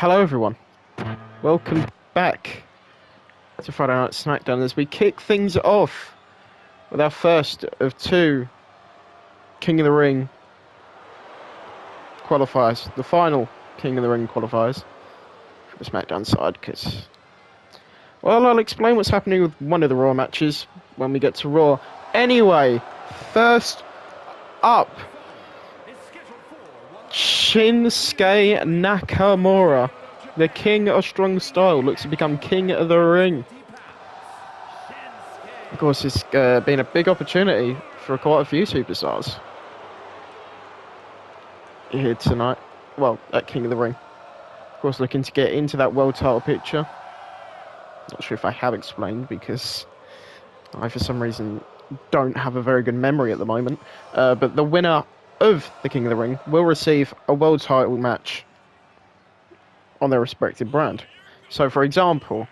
Hello everyone, welcome back to Friday Night SmackDown as we kick things off with our first of two King of the Ring qualifiers, the final King of the Ring qualifiers for the SmackDown side, because, well, I'll explain what's happening with one of the Raw matches when we get to Raw. Anyway, first up, Shinsuke Nakamura, the King of Strong Style, looks to become King of the Ring. Of course, it's been a big opportunity for quite a few superstars here tonight. Well, at King of the Ring. Of course, looking to get into that world title picture. Not sure if I have explained, because I, for some reason, don't have a very good memory at the moment. But the winner of the King of the Ring will receive a world title match on their respective brand. So, for example,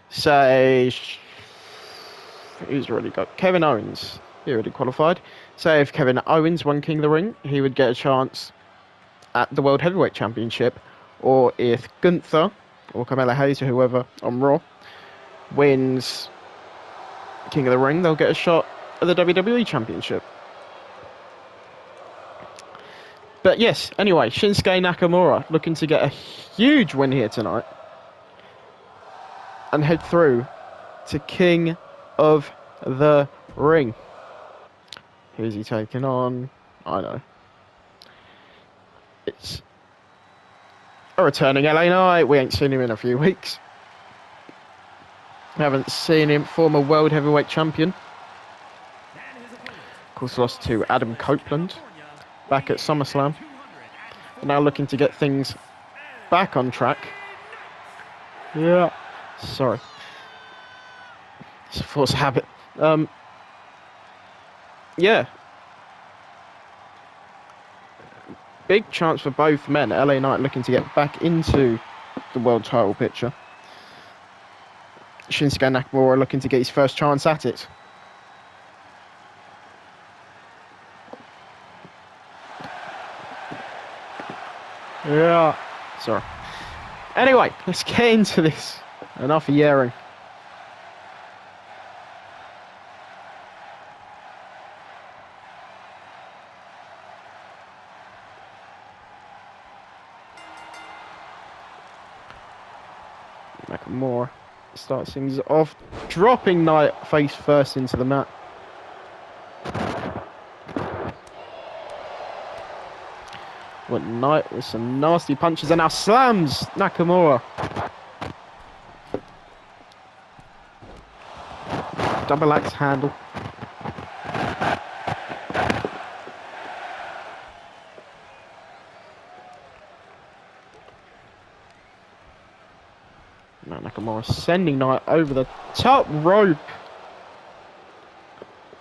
say, who's already got Kevin Owens? He already qualified. Say if Kevin Owens won King of the Ring, he would get a chance at the World Heavyweight Championship. Or if Gunther or Carmella Hayes or whoever on Raw wins King of the Ring, they'll get a shot at the WWE Championship. But yes, anyway, Shinsuke Nakamura looking to get a huge win here tonight and head through to King of the Ring. Who's he taking on? I know. It's a returning LA Knight. We ain't seen him in a few weeks. Haven't seen him, former World Heavyweight Champion. Of course, lost to Adam Copeland back at SummerSlam. Now looking to get things back on track. Yeah. Sorry. It's a force of habit. Yeah. Big chance for both men. LA Knight looking to get back into the world title picture. Shinsuke Nakamura looking to get his first chance at it. Yeah. Sorry. Anyway, let's get into this. Enough yelling. Nakamura starts things off, dropping Knight face first into the mat. Went Knight with some nasty punches and now slams Nakamura. Double axe handle. Now Nakamura sending Knight over the top rope.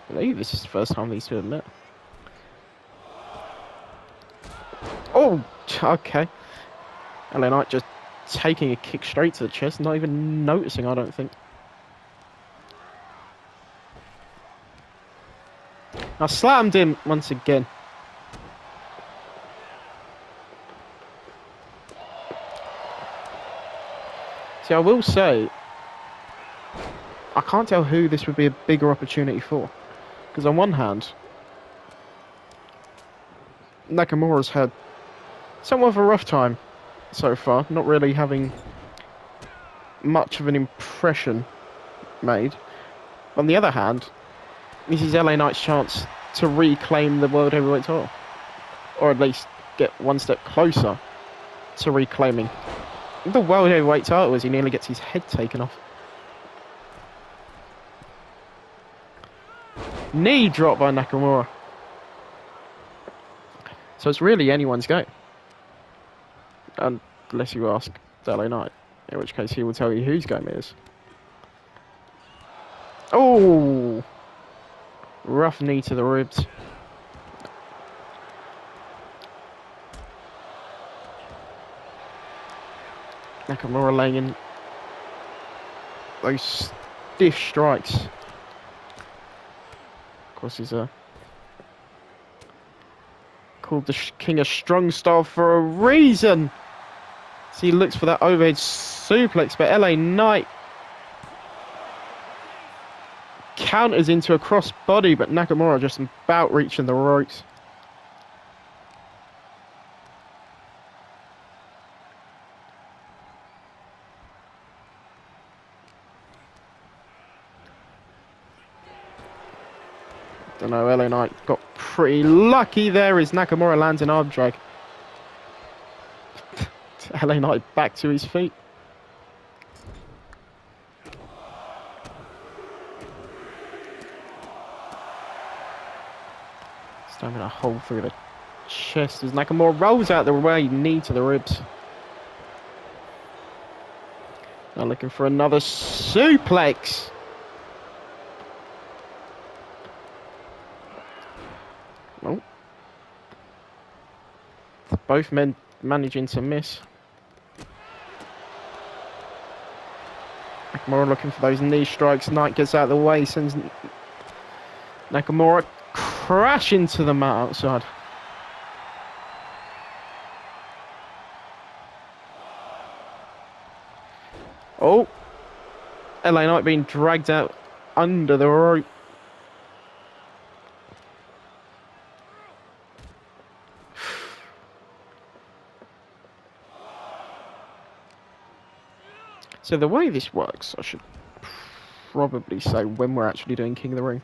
I believe this is the first time these two have met. Oh, okay. LA Knight just taking a kick straight to the chest, not even noticing, I don't think. Now slammed him once again. See, I will say, I can't tell who this would be a bigger opportunity for. Because on one hand, Nakamura's had somewhat of a rough time so far, not really having much of an impression made. On the other hand, this is LA Knight's chance to reclaim the World Heavyweight title. Or at least get one step closer to reclaiming the World Heavyweight title as he nearly gets his head taken off. Knee drop by Nakamura. So it's really anyone's game. Unless you ask LA Knight, in which case he will tell you whose game it is. Oh! Rough knee to the ribs. Nakamura laying in those stiff strikes. Of course, he's called the King of Strong Style for a reason. So he looks for that overhead suplex, but LA Knight counters into a cross body, but Nakamura just about reaching the ropes. Don't know, LA Knight got pretty lucky there as Nakamura lands an arm drag. LA Knight back to his feet. Stabbing a hole through the chest as Nakamura rolls out the way, knee to the ribs. Now looking for another suplex. Oh. Both men managing to miss. Nakamura looking for those knee strikes. Knight gets out of the way, sends Nakamura crashing to the mat outside. Oh, LA Knight being dragged out under the rope. So the way this works, I should probably say when we're actually doing King of the Ring.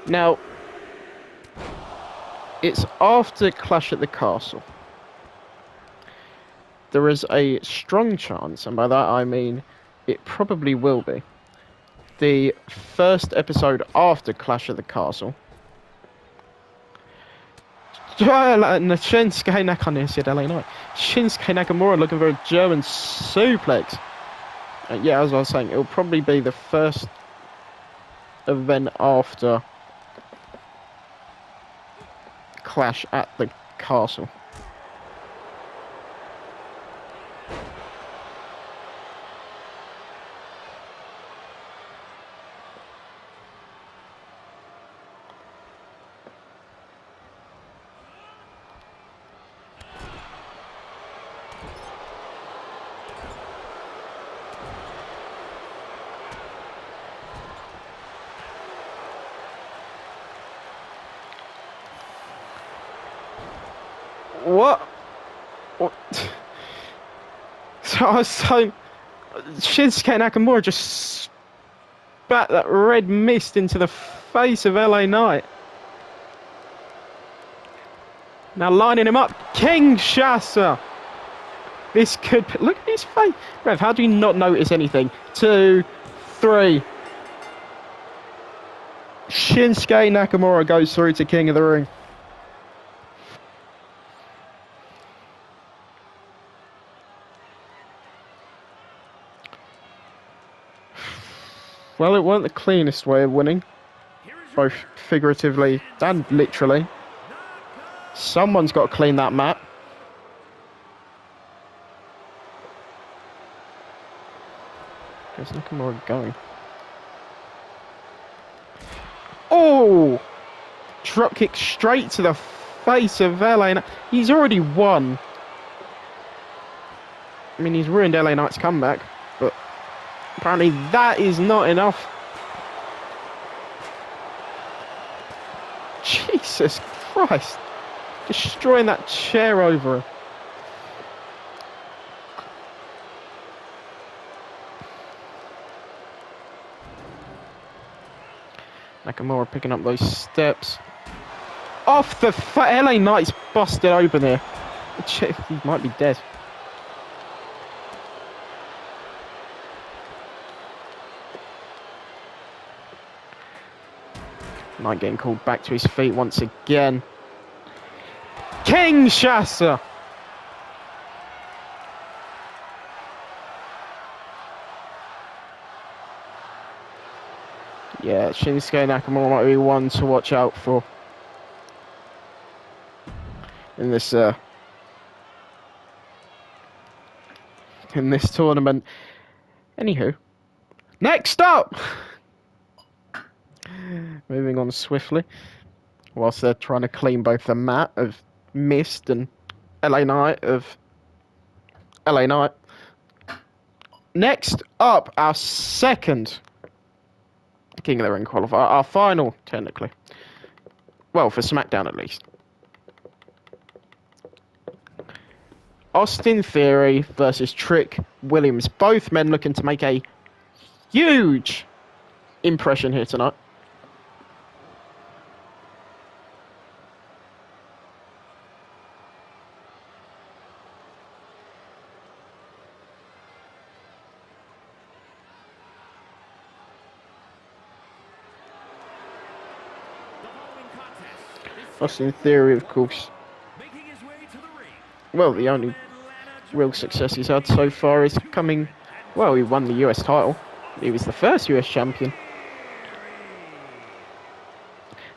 Now, it's after Clash at the Castle. There is a strong chance, and by that I mean it probably will be, the first episode after Clash at the Castle. Shinsuke Nakamura said LA Knight. Shinsuke Nakamura looking for a German suplex. Yeah, as I was saying, it'll probably be the first event after Clash at the Castle. What? So I was saying, Shinsuke Nakamura just spat that red mist into the face of LA Knight. Now lining him up, Kinshasa. This could be, look at his face. Rev, how do you not notice anything? 2, 3. Shinsuke Nakamura goes through to King of the Ring. Well, it weren't the cleanest way of winning, both figuratively and literally. Someone's got to clean that mat. Where's Nakamura going? Oh! Drop kick straight to the face of LA. He's already won. I mean, he's ruined LA Knight's comeback, but apparently that is not enough. Jesus Christ. Destroying that chair over her. Nakamura picking up those steps. Off the LA Knight's busted open here. He might be dead. Knight getting called back to his feet once again. Kinshasa! Yeah, Shinsuke Nakamura might be one to watch out for in this tournament. Anywho, next up, moving on swiftly, whilst they're trying to clean both the mat of mist and LA Knight of LA Knight. Next up, our second King of the Ring qualifier, our final, technically. Well, for SmackDown at least. Austin Theory versus Trick Williams. Both men looking to make a huge impression here tonight. Austin Theory, of course. Well, the only real success he's had so far is coming. Well, he won the US title. He was the first US champion.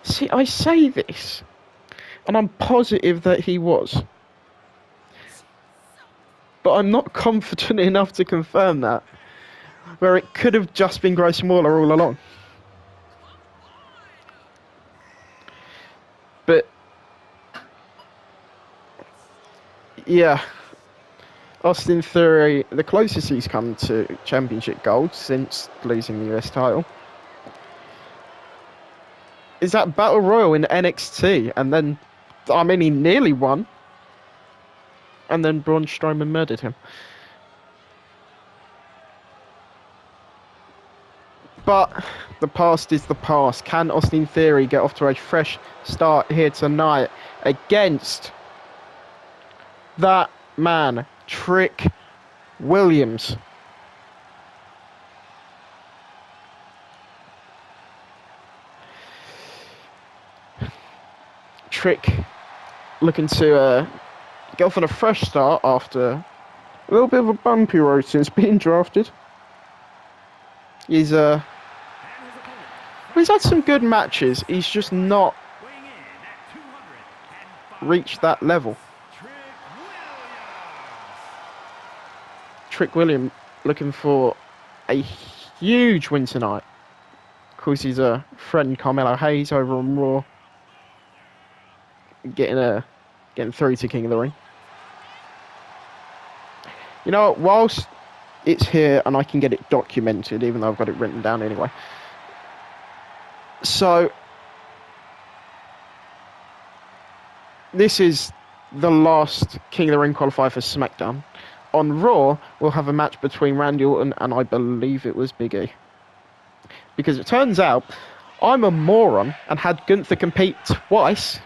See, I say this, and I'm positive that he was. But I'm not confident enough to confirm that. Where it could have just been Grayson Waller all along. But yeah, Austin Theory, the closest he's come to championship gold since losing the US title, is that Battle Royal in NXT. And then, I mean, he nearly won. And then Braun Strowman murdered him. But the past is the past. Can Austin Theory get off to a fresh start here tonight against that man, Trick Williams? Trick looking to get off on a fresh start after a little bit of a bumpy road since being drafted. He's had some good matches. He's just not reached that level. Trick Williams looking for a huge win tonight. Of course, he's a friend Carmelo Hayes over on Raw. Getting through to King of the Ring. You know what? Whilst it's here and I can get it documented, even though I've got it written down anyway. So, this is the last King of the Ring qualifier for SmackDown. On Raw, we'll have a match between Randy Orton and I believe it was Big E. Because it turns out, I'm a moron and had Gunther compete twice.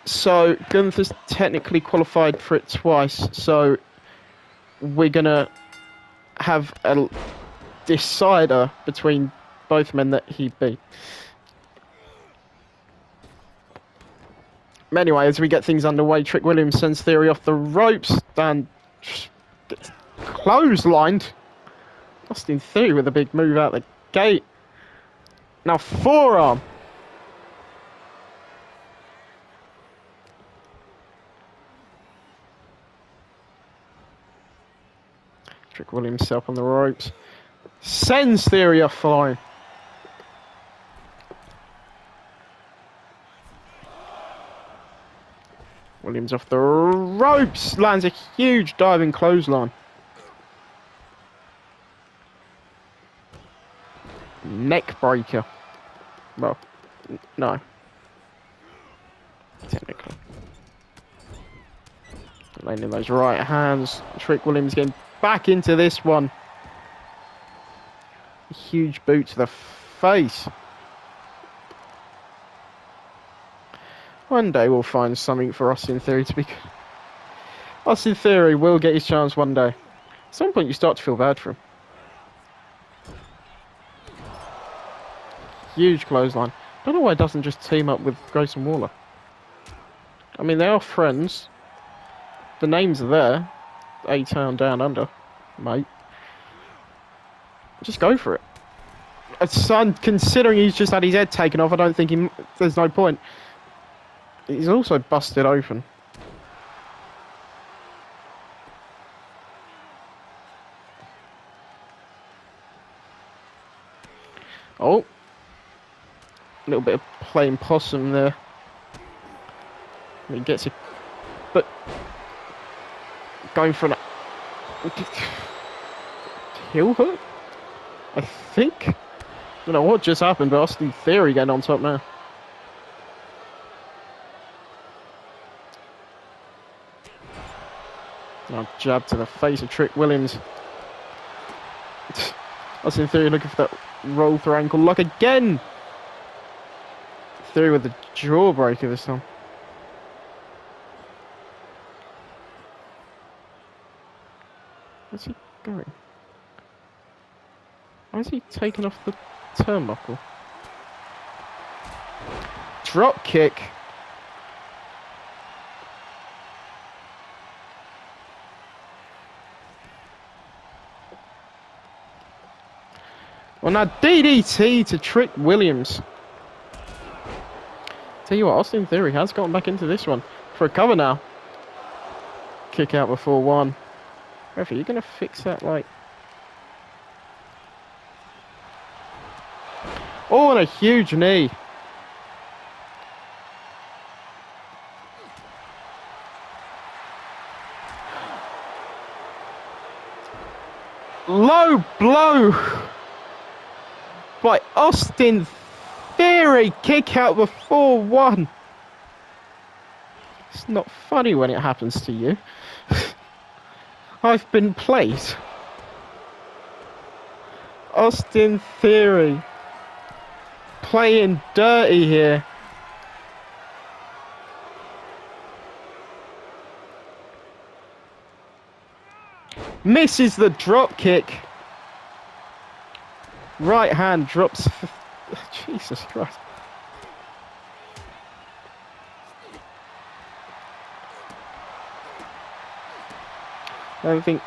So, Gunther's technically qualified for it twice, so we're going to have a decider between both men that he beat. Anyway, as we get things underway, Trick Williams sends Theory off the ropes and gets clotheslined. Austin Theory with a big move out the gate. Now forearm. Trick Williams up on the ropes. Sends Theory off flying. Williams off the ropes. Lands a huge diving clothesline. Neck breaker. Well, no. Technically. Laying in those right hands. Trick Williams getting back into this one. A huge boot to the face. One day we'll find something for Austin Theory to be. Austin Theory will get his chance one day. At some point you start to feel bad for him. Huge clothesline. Don't know why he doesn't just team up with Grayson Waller. I mean, they are friends. The names are there. A-Town Down Under, mate. Just go for it. Son, considering he's just had his head taken off, I don't think there's no point. He's also busted open. Oh. A little bit of playing possum there. He gets it. But Going for an heel hook, I think. Don't know what just happened, but Austin Theory getting on top now. Now jab to the face of Trick Williams. Austin Theory looking for that roll through ankle lock again. Theory with the jawbreaker this time. Where's he going? Why is he taking off the turnbuckle? Drop kick. Well, now DDT to Trick Williams. Tell you what, Austin Theory has gotten back into this one for a cover now. Kick out before one. Ref, are you going to fix that, like... Oh, and a huge knee. Low blow by Austin Theory. Kick out before one. It's not funny when it happens to you. I've been played. Austin Theory playing dirty here. Misses the drop kick. Right hand drops. Jesus Christ. I don't think.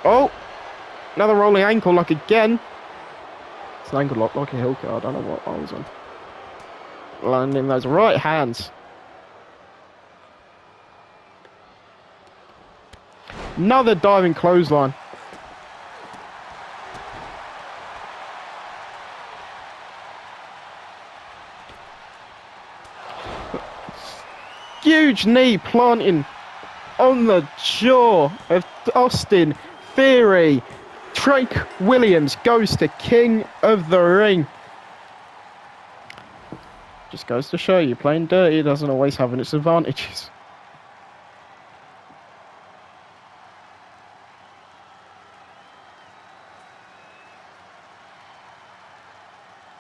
Oh! Another rolling ankle lock again. It's an ankle lock, like a heel card. I don't know what I was on. Landing those right hands. Another diving clothesline. Huge knee planting on the jaw of Austin Theory. Trick Williams goes to King of the Ring. Just goes to show you, playing dirty doesn't always have its advantages.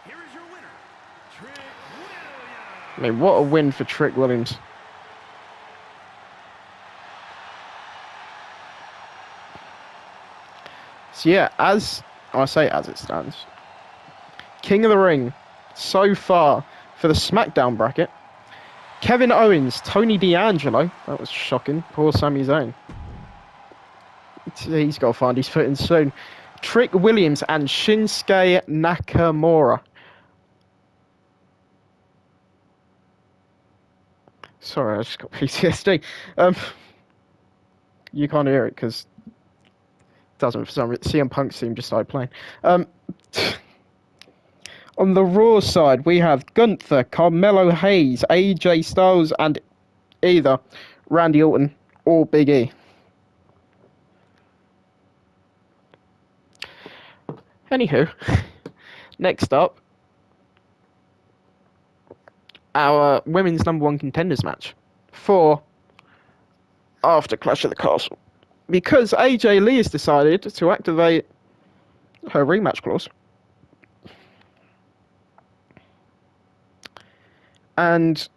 Here is your winner, Trick Williams. I mean, what a win for Trick Williams. So yeah, as it stands, King of the Ring so far for the SmackDown bracket, Kevin Owens, Tony D'Angelo, that was shocking, poor Sami Zayn. He's got to find his footing soon. Trick Williams and Shinsuke Nakamura. Sorry, I just got PTSD. You can't hear it because doesn't for some reason. CM Punk's team just started playing. On the Raw side, we have Gunther, Carmelo Hayes, AJ Styles, and either Randy Orton or Big E. Anywho, next up, our women's #1 contenders match for after Clash of the Castle. Because AJ Lee has decided to activate her rematch clause. And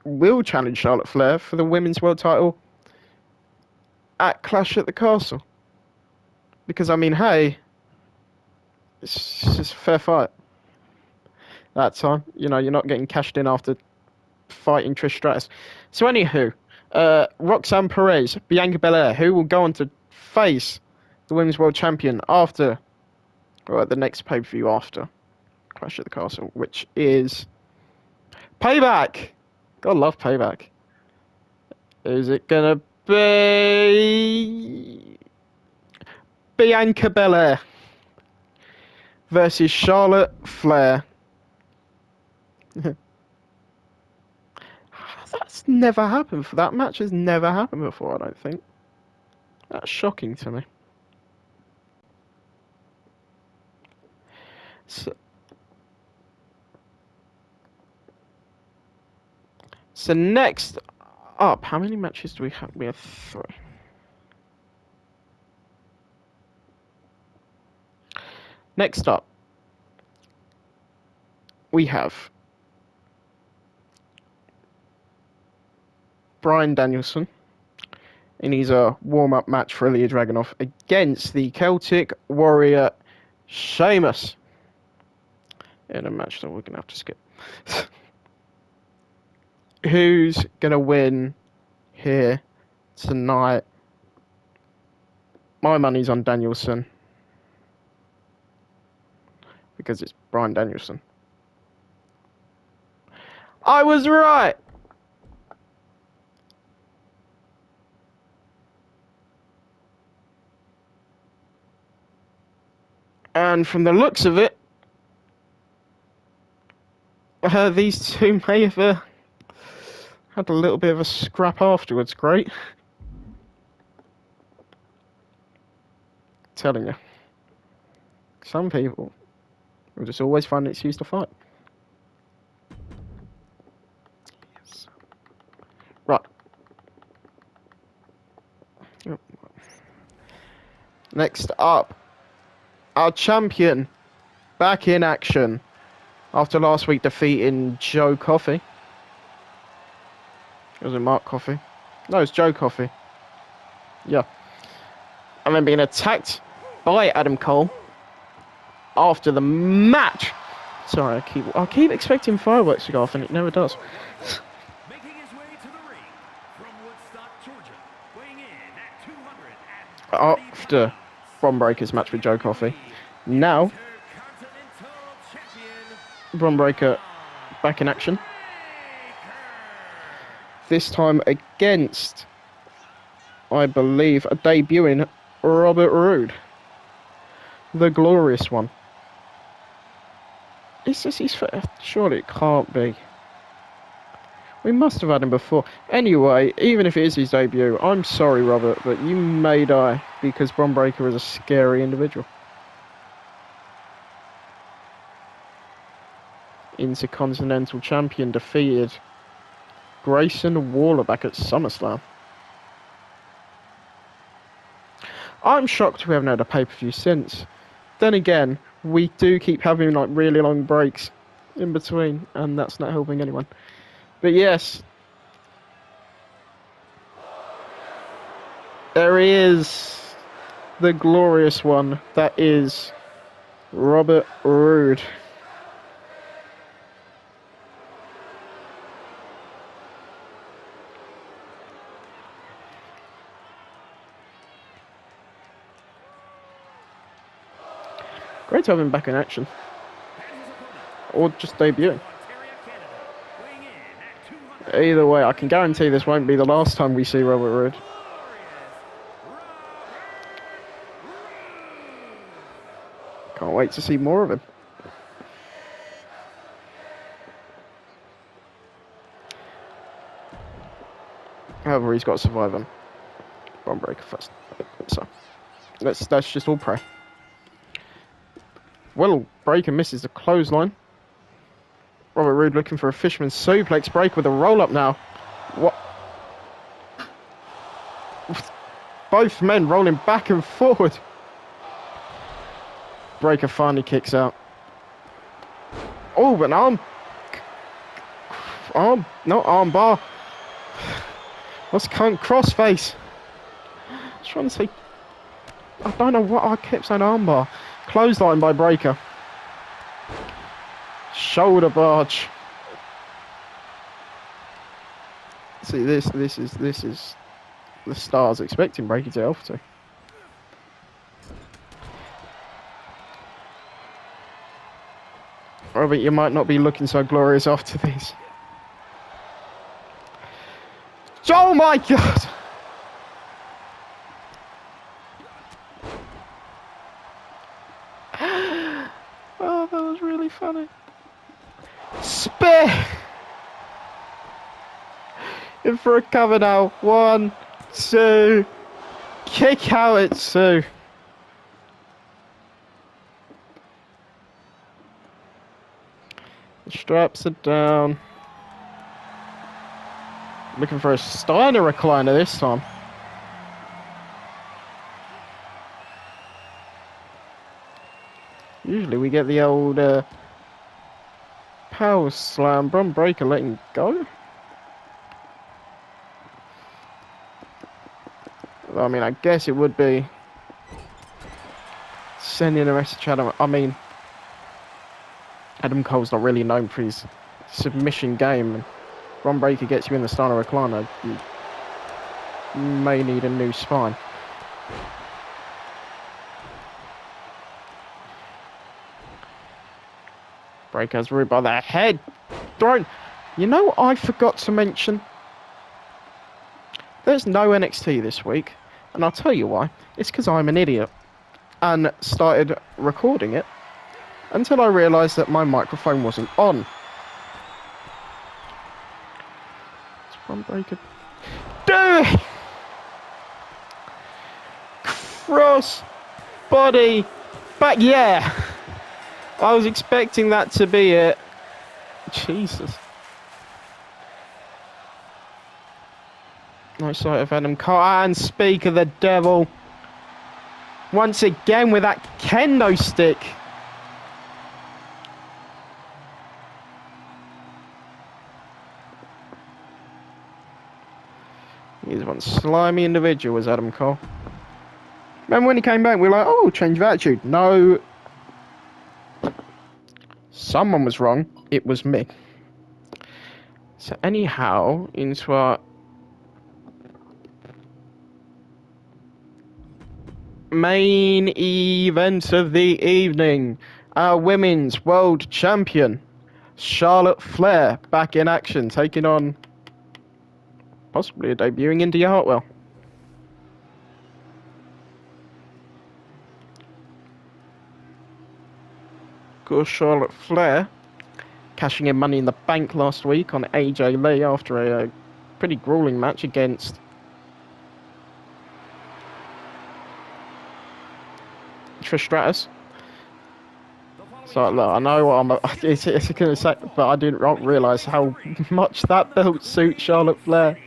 will challenge Charlotte Flair for the women's world title at Clash at the Castle. Because, I mean, hey, it's just a fair fight. That time, you know, you're not getting cashed in after fighting Trish Stratus. So, anywho, Roxanne Perez, Bianca Belair, who will go on to face the Women's World Champion after, or the next pay-per-view after Clash at the Castle, which is Payback. God, love Payback. Is it gonna be Bianca Belair versus Charlotte Flair? It's never happened for that match. Has never happened before. I don't think. That's shocking to me. So next up, how many matches do we have? We have 3. Next up, we have Bryan Danielson in his warm-up match for Ilya Dragunov against the Celtic Warrior Sheamus in a match that we're going to have to skip. Who's going to win here tonight? My money's on Danielson because it's Bryan Danielson. I was right! And from the looks of it, these two may have had a little bit of a scrap afterwards. Great. Telling you. Some people will just always find an excuse to fight. Yes. Right. Next up, our champion back in action after last week defeating Joe Coffey. It was Mark Coffey. No, it's Joe Coffey. Yeah. And then being attacked by Adam Cole after the match. Sorry, I keep expecting fireworks to go off and it never does. Making his way to the ring from Woodstock, Georgia, weighing in at 230 After Bron Breakker's match with Joe Coffey, now Bron Breakker back in action. This time against, I believe, a debuting Robert Roode. The glorious one. Is this his first? Surely it can't be. We must have had him before. Anyway, even if it is his debut, I'm sorry, Robert, but you may die because Bron Breakker is a scary individual. Intercontinental Champion defeated Grayson Waller back at SummerSlam. I'm shocked we haven't had a pay-per-view since. Then again, we do keep having like really long breaks in between, and that's not helping anyone. But yes, there he is, the glorious one that is Robert Roode. Great to have him back in action. Or just debuting. Either way, I can guarantee this won't be the last time we see Robert Roode. Can't wait to see more of him. However, he's got to survive him. Bron Breakker first. So, let's just all pray. Well, Breakker misses the clothesline. Robert Roode looking for a fisherman's suplex. Breakker with a roll-up now. What? Both men rolling back and forward. Breakker finally kicks out. Oh, but an not arm bar. What's cunt crossface? I was trying to say, I don't know what I kept saying armbar. Clothesline by Breakker. Shoulder barge. See, this is the stars expecting Breakker to help to. Robert, you might not be looking so glorious after these. Oh my God! Oh, that was really funny. Spear! In for a cover now. 1, 2. Kick out at 2. The straps are down. Looking for a Steiner recliner this time. Usually we get the old power slam. Brum breaker letting go. I mean, I guess it would be sending a message out. I mean, Adam Cole's not really known for his submission game. Brum breaker gets you in the Steiner recliner. You may need a new spine. Breaker's root by the head. Thrown. You know what I forgot to mention? There's no NXT this week. And I'll tell you why. It's because I'm an idiot. And started recording it until I realised that my microphone wasn't on. It's one breaker. Do it! Cross body back. Yeah. I was expecting that to be it. Jesus. Nice sight of Adam Cole. And speak of the devil. Once again with that kendo stick. He's one slimy individual, was Adam Cole. Remember when he came back, we were like, oh, change of attitude. No. Someone was wrong. It was me. So anyhow, into our main event of the evening. Our women's world champion, Charlotte Flair, back in action, taking on possibly a debuting India Hartwell. Of course, Charlotte Flair cashing in Money in the Bank last week on AJ Lee after a pretty grueling match against Trish Stratus. So look, I know what I'm it's going to say, but I didn't realise how much that belt suits Charlotte Flair.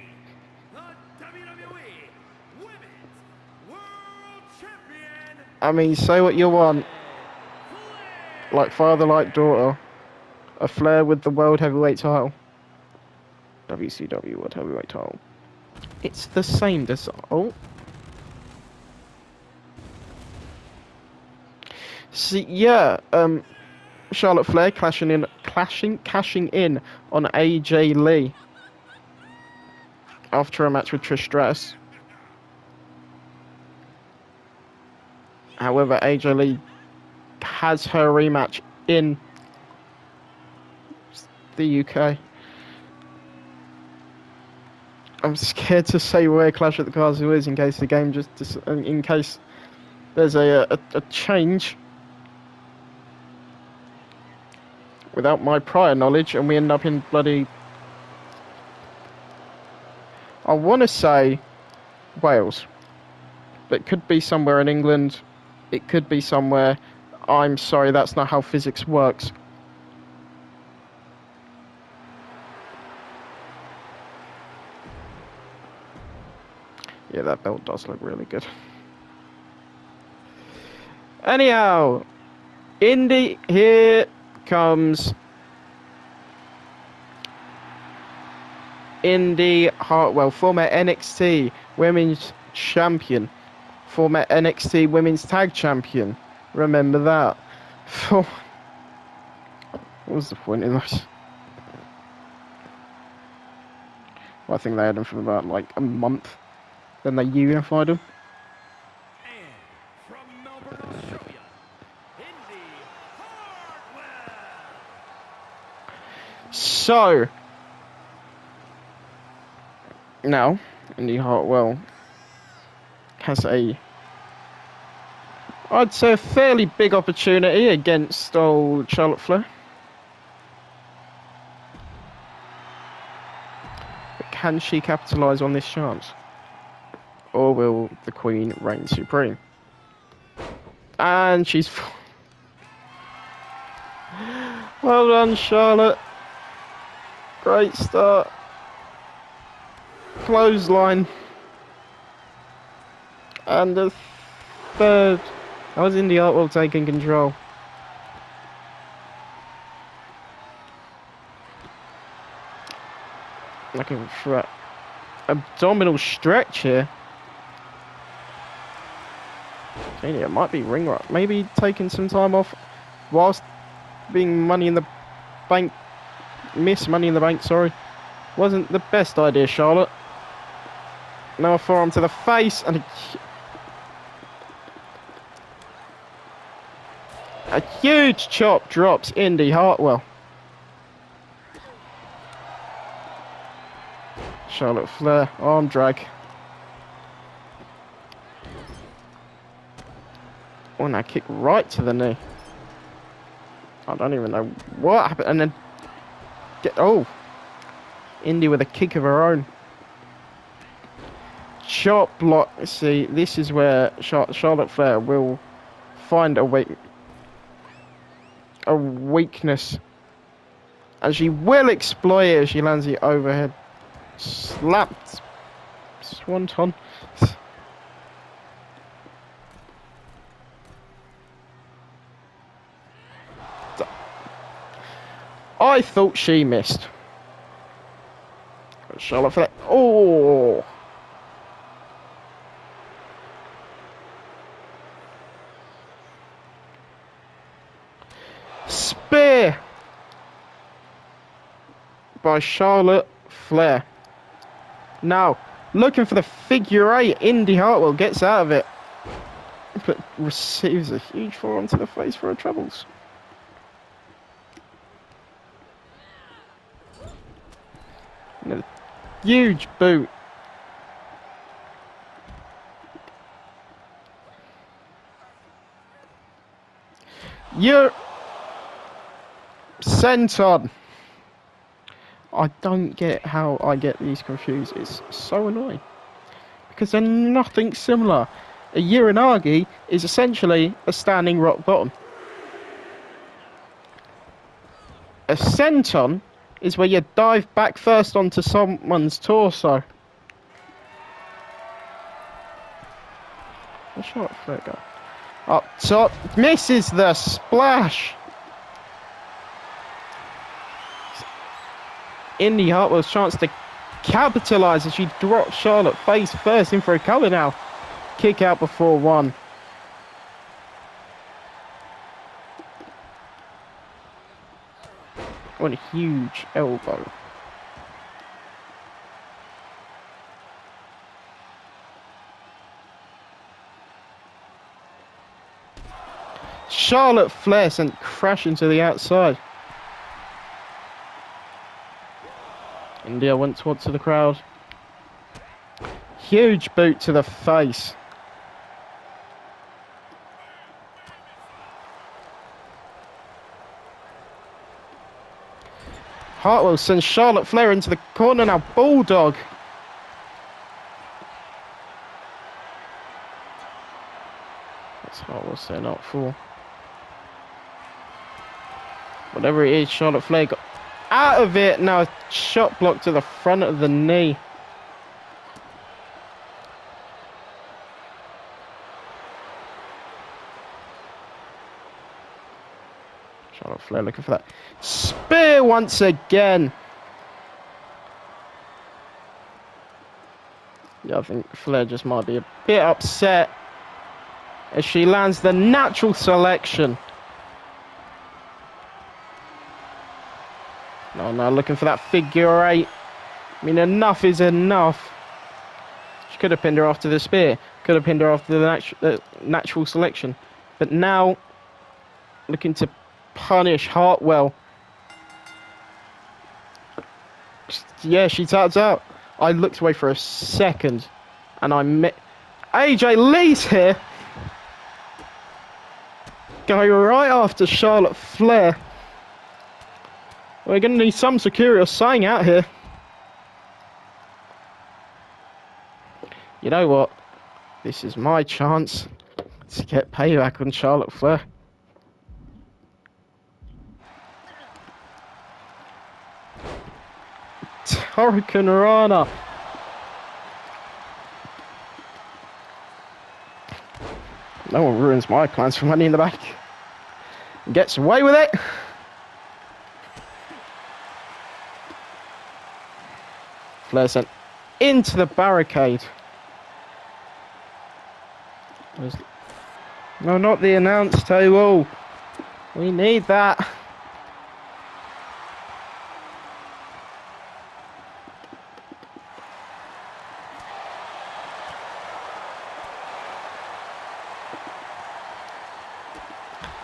I mean, say what you want. Like father, like daughter. A Flair with the World Heavyweight title. WCW World Heavyweight title. It's the same as... Oh. See, yeah, Charlotte Flair cashing in on AJ Lee after a match with Trish Stratus. However, AJ Lee has her rematch in the UK. I'm scared to say where Clash at the Castle is in case the game in case there's a change without my prior knowledge and we end up in bloody, I want to say Wales, but it could be somewhere in England, it could be somewhere, I'm sorry, that's not how physics works. Yeah, that belt does look really good. Anyhow, Indy, here comes Indy Hartwell, former NXT Women's Champion, former NXT Women's Tag Champion. Remember that. What was the point in this? Well, I think they had them for about like a month. Then they unified them. And from Melbourne, Australia, Indy Hartwell. So, now, Indy Hartwell has I'd say a fairly big opportunity against old Charlotte Flair. But Can she capitalise on this chance? Or will the Queen reign supreme? And she's... Well done, Charlotte. Great start. Clothesline. And the third. That was Indy Hartwell taking control. Looking for an abdominal stretch here. It might be ring rot. Maybe taking some time off whilst being Money in the Bank. Miss Money in the Bank, sorry. Wasn't the best idea, Charlotte. Now a forearm to the face and a huge chop drops Indy Hartwell. Charlotte Flair, arm drag. Oh, now kick right to the knee. I don't even know what happened. And then, Indy with a kick of her own. Chop block. See, this is where Charlotte Flair will find a weakness. And she will exploit it as she lands the overhead. Slapped. Swanton. I thought she missed. Charlotte Flair. Oh! Spear by Charlotte Flair. Now, looking for the figure eight. Indy Hartwell gets out of it, but receives a huge forearm to the face for her troubles. And a huge boot. You're senton. I don't get how I get these confused. It's so annoying. Because they're nothing similar. A Uranagi is essentially a standing rock bottom. A senton is where you dive back first onto someone's torso. Where's Charlotte Flair go? Up top, misses the splash. Indy Hartwell's chance to capitalise as she drops Charlotte face first in for a cover now. Kick out before one. What a huge elbow. Charlotte Flair sent crashing to the outside. India went towards the crowd. Huge boot to the face. Hartwell sends Charlotte Flair into the corner now. Bulldog. That's Hartwell setting up for. Whatever it is, Charlotte Flair got out of it. Now a shot block to the front of the knee. Charlotte Flair looking for that spear once again. Yeah, I think Flair just might be a bit upset as she lands the natural selection. No, looking for that figure eight. I mean, enough is enough. She could have pinned her after the spear. Could have pinned her after the natural selection. But now, looking to punish Hartwell. Yeah, she taps out. I looked away for a second, and I met AJ Lee's here. Going right after Charlotte Flair. We're going to need some security or sign out here. You know what? This is my chance to get payback on Charlotte Flair. Hurricane Rana. No one ruins my plans for Money in the Bank. Gets away with it. Flair sent into the barricade. No, not the announce table. We need that.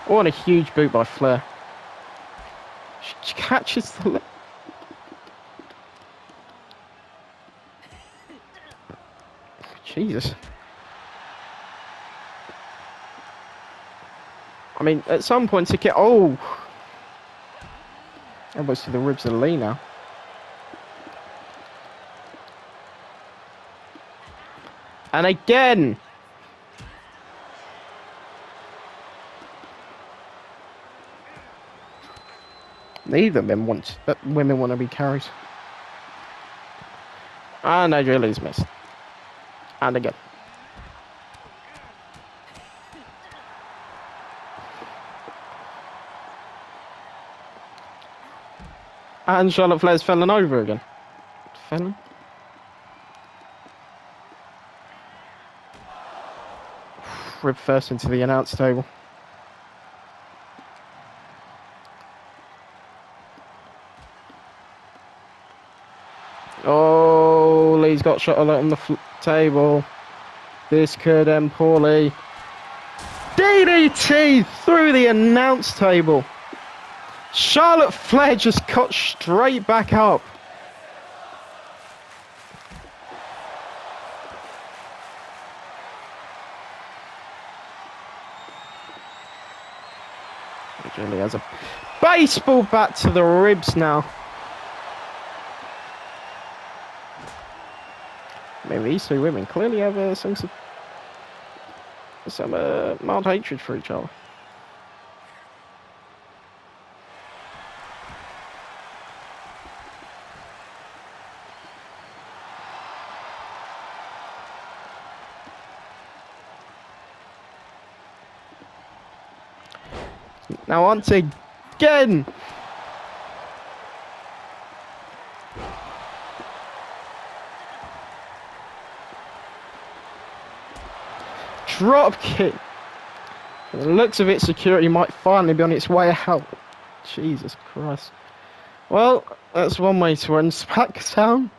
Oh, and a huge boot by Flair. She catches the... Jesus. I mean, at some point to get... Oh! Elbows to the ribs of Lee now. And again! Neither men want... But women want to be carried. And AJ Lee's missed. And again. And Charlotte Flair's fallen over again. Fallen? Rib first into the announce table. Oh, Lee's got Charlotte on the table. This could end poorly. DDT through the announce table. Charlotte Flair just got straight back up. Julie has a baseball bat to the ribs now. Maybe these two women clearly have some mild hatred for each other. Now once again. Drop kick. From the looks of it, security might finally be on its way out. Jesus Christ. Well, that's one way to end SmackDown.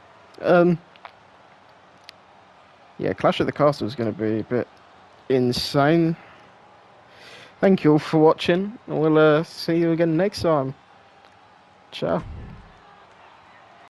Yeah, Clash of the Castle is going to be a bit insane. Thank you all for watching. We'll see you again next time. Ciao.